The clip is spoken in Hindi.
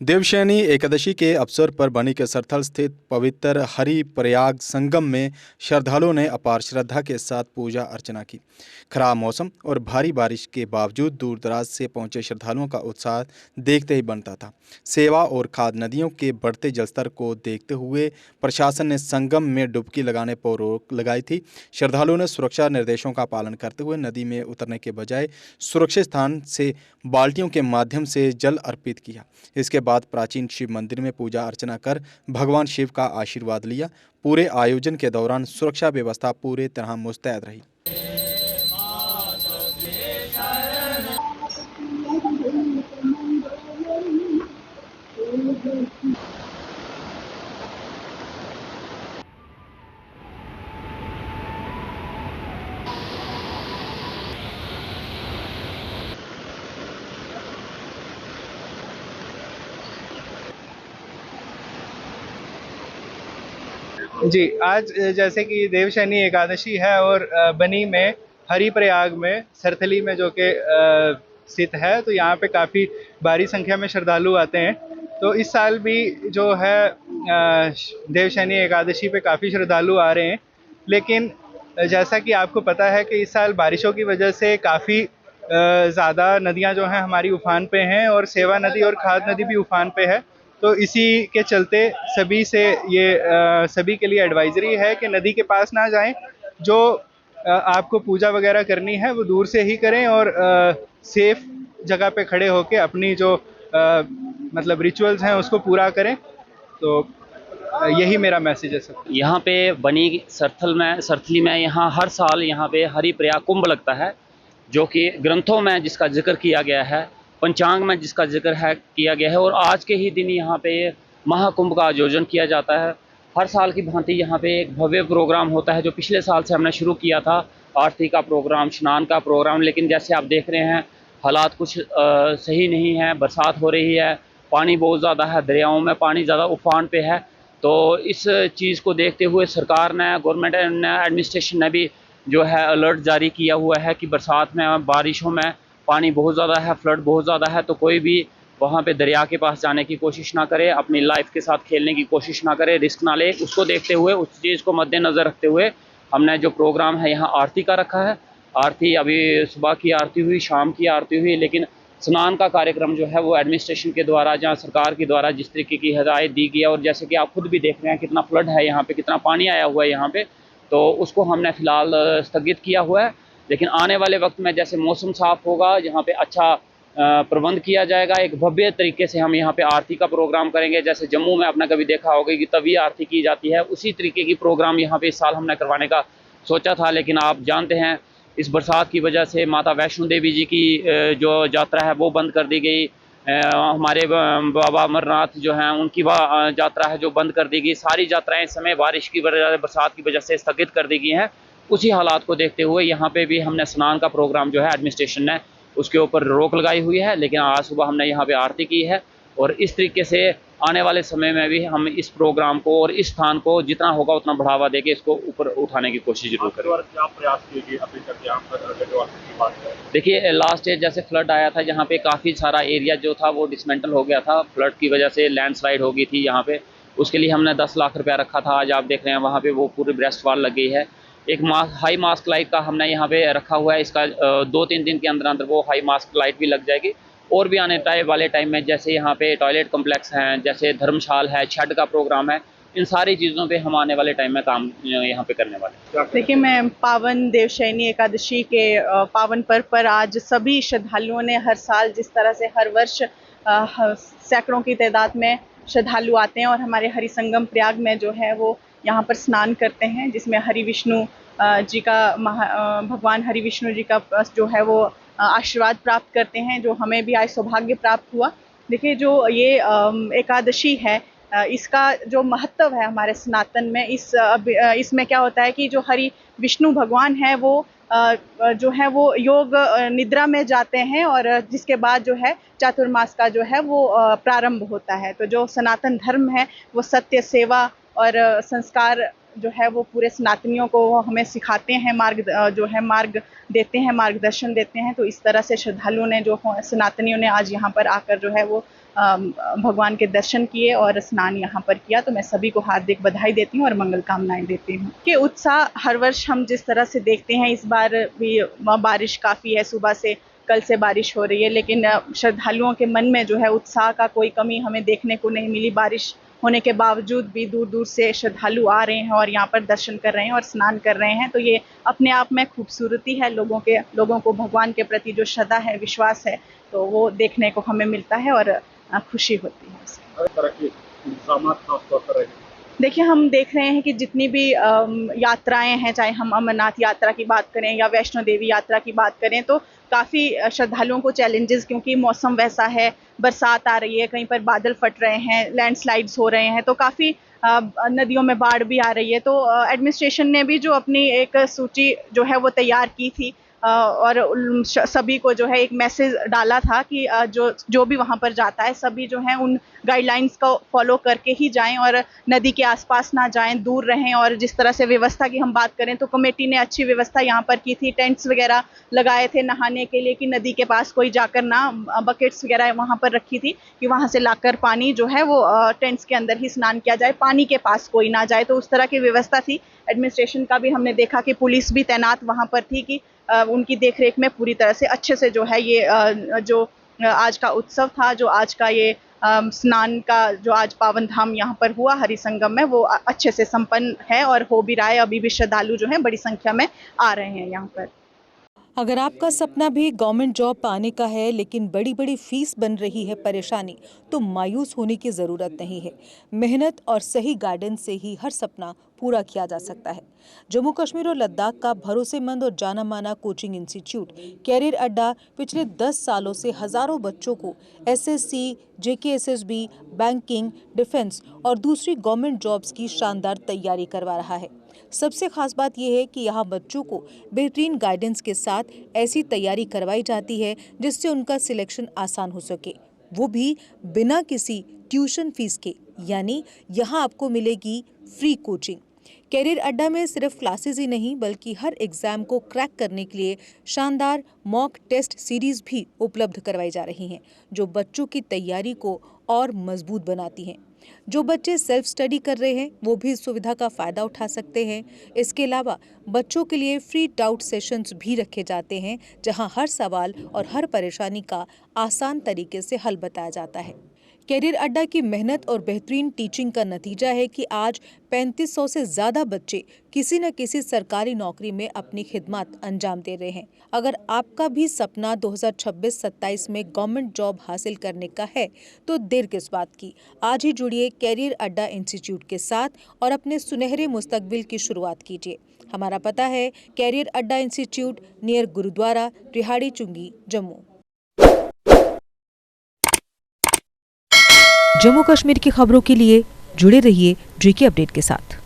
देवशयनी एकादशी के अवसर पर बनी के सरथल स्थित पवित्र हरि प्रयाग संगम में श्रद्धालुओं ने अपार श्रद्धा के साथ पूजा अर्चना की। खराब मौसम और भारी बारिश के बावजूद दूर दराज से पहुंचे श्रद्धालुओं का उत्साह देखते ही बनता था। सेवा और खाद नदियों के बढ़ते जलस्तर को देखते हुए प्रशासन ने संगम में डुबकी लगाने पर रोक लगाई थी। श्रद्धालुओं ने सुरक्षा निर्देशों का पालन करते हुए नदी में उतरने के बजाय सुरक्षित स्थान से बाल्टियों के माध्यम से जल अर्पित किया। इसके बाद प्राचीन शिव मंदिर में पूजा अर्चना कर भगवान शिव का आशीर्वाद लिया। पूरे आयोजन के दौरान सुरक्षा व्यवस्था पूरे तरह मुस्तैद रही। जी, आज जैसे कि देवशयनी एकादशी है और बनी में हरिप्रयाग में सरथली में जो कि स्थित है, तो यहाँ पे काफ़ी भारी संख्या में श्रद्धालु आते हैं। तो इस साल भी जो है देवशयनी एकादशी पे काफ़ी श्रद्धालु आ रहे हैं, लेकिन जैसा कि आपको पता है कि इस साल बारिशों की वजह से काफ़ी ज़्यादा नदियाँ जो हैं हमारी उफान पे हैं और सेवा नदी और खाद नदी भी उफान पे है। तो इसी के चलते सभी से ये सभी के लिए एडवाइजरी है कि नदी के पास ना जाएं। जो आपको पूजा वगैरह करनी है वो दूर से ही करें और सेफ जगह पे खड़े होके अपनी जो मतलब रिचुअल्स हैं उसको पूरा करें। तो यही मेरा मैसेज है सब। यहाँ पे बनी सरथली में यहाँ हर साल यहाँ पे हरिप्रयाग कुंभ लगता है, जो कि ग्रंथों में जिसका जिक्र किया गया है, पंचांग में जिसका जिक्र है किया गया है, और आज के ही दिन यहाँ पे महाकुंभ का आयोजन किया जाता है। हर साल की भांति यहाँ पे एक भव्य प्रोग्राम होता है जो पिछले साल से हमने शुरू किया था, आरती का प्रोग्राम, स्नान का प्रोग्राम। लेकिन जैसे आप देख रहे हैं हालात कुछ सही नहीं है, बरसात हो रही है, पानी बहुत ज़्यादा है, दरियाओं में पानी ज़्यादा उफान पे है। तो इस चीज़ को देखते हुए सरकार ने, गवर्नमेंट ने, एडमिनिस्ट्रेशन ने भी जो है अलर्ट जारी किया हुआ है कि बरसात में, बारिशों में पानी बहुत ज़्यादा है, फ्लड बहुत ज़्यादा है, तो कोई भी वहाँ पे दरिया के पास जाने की कोशिश ना करे, अपनी लाइफ के साथ खेलने की कोशिश ना करे, रिस्क ना ले। उसको देखते हुए, उस चीज़ को मद्देनज़र रखते हुए हमने जो प्रोग्राम है यहाँ आरती का रखा है। आरती अभी सुबह की आरती हुई, शाम की आरती हुई, लेकिन स्नान का कार्यक्रम जो है वो एडमिनिस्ट्रेशन के द्वारा, जहाँ सरकार के द्वारा जिस तरीके की हिदायत दी गई है, और जैसे कि आप खुद भी देख रहे हैं कितना फ्लड है यहाँ पे, कितना पानी आया हुआ है यहाँ पे, तो उसको हमने फ़िलहाल स्थगित किया हुआ है। लेकिन आने वाले वक्त में जैसे मौसम साफ़ होगा, यहाँ पे अच्छा प्रबंध किया जाएगा, एक भव्य तरीके से हम यहाँ पे आरती का प्रोग्राम करेंगे। जैसे जम्मू में आपने कभी देखा होगा कि तभी आरती की जाती है, उसी तरीके की प्रोग्राम यहाँ पे इस साल हमने करवाने का सोचा था। लेकिन आप जानते हैं इस बरसात की वजह से माता वैष्णो देवी जी की जो यात्रा है वो बंद कर दी गई। हमारे बाबा अमरनाथ जो हैं उनकी यात्रा है जो बंद कर दी गई। सारी यात्राएं इस समय बारिश की वजह, बरसात की वजह से स्थगित कर दी गई हैं। उसी हालात को देखते हुए यहाँ पे भी हमने स्नान का प्रोग्राम जो है एडमिनिस्ट्रेशन ने उसके ऊपर रोक लगाई हुई है। लेकिन आज सुबह हमने यहाँ पे आरती की है, और इस तरीके से आने वाले समय में भी हम इस प्रोग्राम को और इस स्थान को जितना होगा उतना बढ़ावा देके इसको ऊपर उठाने की कोशिश जरूर करें। क्या प्रयास किए अभी तक यहाँ पर? देखिए, लास्ट ईयर जैसे फ्लड आया था, यहाँ पे काफ़ी सारा एरिया जो था वो डिसमेंटल हो गया था, फ्लड की वजह से लैंडस्लाइड हो गई थी यहाँ पे। उसके लिए हमने 10 लाख रुपया रखा था। आज आप देख रहे हैं वहाँ पे वो पूरी ब्रेस्ट वॉल लग गई है। एक हाई मास्क लाइट का हमने यहाँ पे रखा हुआ है, इसका 2-3 दिन के अंदर अंदर वो हाई मास्क लाइट भी लग जाएगी। और भी आने वाले टाइम में जैसे यहाँ पे टॉयलेट कम्प्लेक्स हैं, जैसे धर्मशाल है, छठ का प्रोग्राम है, इन सारी चीज़ों पे हम आने वाले टाइम में काम यहाँ पे करने वाले हैं। देखिए, मैं पावन देवशयनी एकादशी के पावन पर्व पर आज सभी श्रद्धालुओं ने हर साल जिस तरह से हर वर्ष सैकड़ों की तादाद में श्रद्धालु आते हैं और हमारे हरिसंगम प्रयाग में जो है वो यहाँ पर स्नान करते हैं, जिसमें हरि विष्णु जी का भगवान हरि विष्णु जी का जो है वो आशीर्वाद प्राप्त करते हैं, जो हमें भी आज सौभाग्य प्राप्त हुआ। देखिए, जो ये एकादशी है, इसका जो महत्व है हमारे सनातन में, इसमें क्या होता है कि जो हरि विष्णु भगवान है वो जो है वो योग निद्रा में जाते हैं, और जिसके बाद जो है चातुर्मास का जो है वो प्रारंभ होता है। तो जो सनातन धर्म है वो सत्य, सेवा और संस्कार जो है वो पूरे सनातनियों को हमें सिखाते हैं, मार्ग देते हैं, मार्गदर्शन देते हैं। तो इस तरह से श्रद्धालुओं ने, जो सनातनियों ने आज यहाँ पर आकर जो है वो भगवान के दर्शन किए और स्नान यहाँ पर किया। तो मैं सभी को हार्दिक बधाई देती हूँ और मंगल कामनाएं देती हूँ। कि उत्साह हर वर्ष हम जिस तरह से देखते हैं, इस बार भी बारिश काफ़ी है, सुबह से कल से बारिश हो रही है, लेकिन श्रद्धालुओं के मन में जो है उत्साह का कोई कमी हमें देखने को नहीं मिली। बारिश होने के बावजूद भी दूर दूर से श्रद्धालु आ रहे हैं और यहाँ पर दर्शन कर रहे हैं और स्नान कर रहे हैं। तो ये अपने आप में खूबसूरती है। लोगों को भगवान के प्रति जो श्रद्धा है, विश्वास है, तो वो देखने को हमें मिलता है और खुशी होती है उससे। हर तरह के इंतजाम खासतौर पर रहे। देखिए, हम देख रहे हैं कि जितनी भी यात्राएं हैं, चाहे हम अमरनाथ यात्रा की बात करें या वैष्णो देवी यात्रा की बात करें, तो काफ़ी श्रद्धालुओं को चैलेंजेस, क्योंकि मौसम वैसा है, बरसात आ रही है, कहीं पर बादल फट रहे हैं, लैंडस्लाइड्स हो रहे हैं, तो काफ़ी नदियों में बाढ़ भी आ रही है। तो एडमिनिस्ट्रेशन ने भी जो अपनी एक सूची जो है वो तैयार की थी और सभी को जो है एक मैसेज डाला था कि जो भी वहाँ पर जाता है, सभी जो है उन गाइडलाइंस को फॉलो करके ही जाएं और नदी के आसपास ना जाएं, दूर रहें। और जिस तरह से व्यवस्था की हम बात करें तो कमेटी ने अच्छी व्यवस्था यहाँ पर की थी, टेंट्स वगैरह लगाए थे नहाने के लिए कि नदी के पास कोई जाकर ना, बकेट्स वगैरह वहाँ पर रखी थी कि वहाँ से लाकर पानी जो है वो टेंट्स के अंदर ही स्नान किया जाए, पानी के पास कोई ना जाए। तो उस तरह की व्यवस्था थी। एडमिनिस्ट्रेशन का भी हमने देखा कि पुलिस भी तैनात वहाँ पर थी कि उनकी देखरेख में पूरी तरह से अच्छे से जो है ये जो आज का उत्सव था, जो आज का ये स्नान का जो आज पावन धाम यहाँ पर हुआ हरि संगम में, वो अच्छे से संपन्न है और हो भी रहा है। अभी भी श्रद्धालु जो हैं बड़ी संख्या में आ रहे हैं यहाँ पर। अगर आपका सपना भी गवर्नमेंट जॉब पाने का है लेकिन बड़ी बड़ी फीस बन रही है परेशानी, तो मायूस होने की ज़रूरत नहीं है। मेहनत और सही गाइडेंस से ही हर सपना पूरा किया जा सकता है। जम्मू कश्मीर और लद्दाख का भरोसेमंद और जाना माना कोचिंग इंस्टीट्यूट कैरियर अड्डा पिछले 10 सालों से हजारों बच्चों को एसएससी, जेकेएसएसबी, बैंकिंग, डिफेंस और दूसरी गवर्नमेंट जॉब्स की शानदार तैयारी करवा रहा है। सबसे खास बात यह है कि यहाँ बच्चों को बेहतरीन गाइडेंस के साथ ऐसी तैयारी करवाई जाती है जिससे उनका सिलेक्शन आसान हो सके, वो भी बिना किसी ट्यूशन फीस के। यानी यहाँ आपको मिलेगी फ्री कोचिंग। कैरियर अड्डा में सिर्फ क्लासेस ही नहीं बल्कि हर एग्जाम को क्रैक करने के लिए शानदार मॉक टेस्ट सीरीज भी उपलब्ध करवाई जा रही हैं, जो बच्चों की तैयारी को और मजबूत बनाती हैं। जो बच्चे सेल्फ स्टडी कर रहे हैं वो भी इस सुविधा का फायदा उठा सकते हैं। इसके अलावा बच्चों के लिए फ्री डाउट सेशंस भी रखे जाते हैं, जहां हर सवाल और हर परेशानी का आसान तरीके से हल बताया जाता है। कैरियर अड्डा की मेहनत और बेहतरीन टीचिंग का नतीजा है कि आज 3500 से ज़्यादा बच्चे किसी न किसी सरकारी नौकरी में अपनी खिदमत अंजाम दे रहे हैं। अगर आपका भी सपना 2026-27 में गवर्नमेंट जॉब हासिल करने का है तो देर किस बात की। आज ही जुड़िए कैरियर अड्डा इंस्टीट्यूट के साथ और अपने सुनहरे मुस्तकबिल की शुरुआत कीजिए। हमारा पता है कैरियर अड्डा इंस्टीट्यूट, नियर गुरुद्वारा, रिहाड़ी चुंगी, जम्मू। जम्मू कश्मीर की खबरों के लिए जुड़े रहिए जीके अपडेट के साथ।